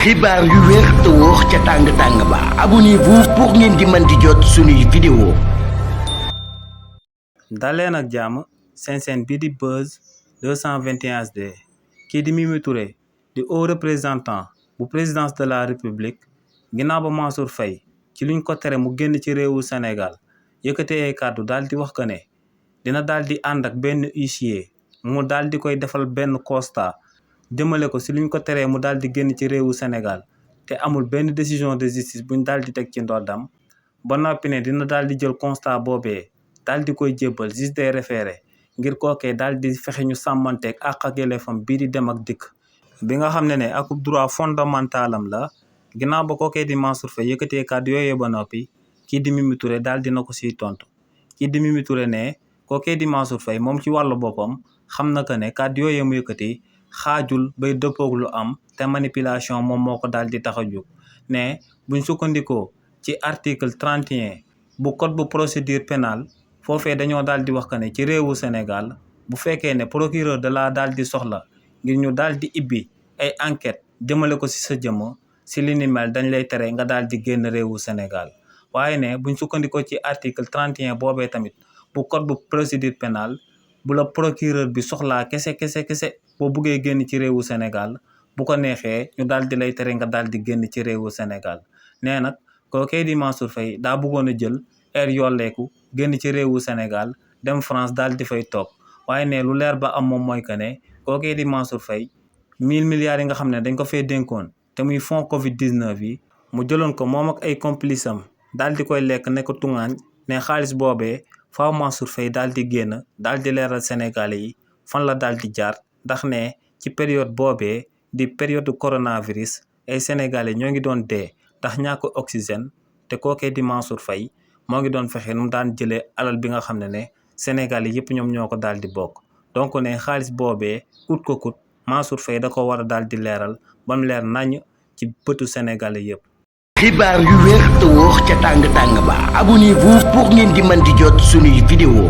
xibaar yu wér te wóor ca tàng ba abonnez-vous pour ngeen di mën di jot suñuy vidéo. daleen ak jàmm seen bii di Buzz 221 HD kii di Mimi Touré di haut représentant bu présidence de la république ginnaaw ba Mansour Faye ci luñ ko tere mu génn ci réewu Sénégal yëkkate ay kàddu daal di wax que ne dina daal di ànd ak benn huissier mu daal di koy defal benn constat jëmale ko si luñ ko teree mu daal di génn ci réewu Sénégal te amul benn décision de justice buñ daal di teg ci ndoddam ba noppi ne dina daal di jël constat boobee daal di koy jébbal juge des référés ngir kookee daal di fexe ñu sàmmanteeg àq ak yelleefam bii di dem ak dikk bi nga xam ne ak droit fondamentalam la ginnaaw ba kookee di Mansour Faye yëkkatee kàddu yooyee ba noppi kii di Mimi Touré daal dina ko siy tontu kii di Mimi Touré ne kookee di Mansour Faye moom ci wàllu boppam xam na que ne kàddu yooyee mu yëkkati xaajul bay dëppoog lu am te manipulation moom moo ko daal di tax a jóg ne buñ sukkandikoo ci article 31 bu code bu procédure pénale foofee dañoo daal di wax que ne ci réewu Sénégal bu fekkee ne procureur de la daal di soxla ngir ñu daal di ibbi ay enquête jëmale ko si sa jëmm si li ni mel dañ lay tere nga daal di génn réewu Sénégal waaye ne buñ sukkandikoo ci article 31 boobee tamit bu code bu procédure pénale bu la procureur bi soxlaa kese boo buggee génn ci réewu Sénégal bu ko neexee ñu daal di lay tere nga daal di génn ci réewu Sénégal nee nag kookee di Mansour Faye daa bëggoon a jël air yolleeku génn ci réewu Sénégal dem France daal di fay toog waaye ne lu leer ba am moom mooy que ne kookee di Mansour Faye 1000 milliards yi nga xam ne dañ ko fee dénkoon te muy fonds Covid 19 yi mu jëloon ko moom ak ay complice am daal di koy lekk ne ko tungaañ ne xaalis boobee faaw Mansour Faye daal di génn daal di leeral Sénégalais yi fan la daal di jaar ndax ne ci période boobee di période coronavirus ay Sénégalais ñoo ngi doon dee ndax ñàkk oxygène te kookee di Mansour Faye moo ngi doon fexe nu mu daan jëlee alal bi nga xam ne Sénégalais yëpp ñoom ñoo ko daal di bokk donc ne xaalis boobee kut ko kut Mansour Faye da ko war a daal di leeral ba mu leer nañ ci bëtu Sénégalais yëpp. xibaar yu wér te wóor ca tàng ba abonnez-vous pour ngeen di mën di jot suñuy vidéo.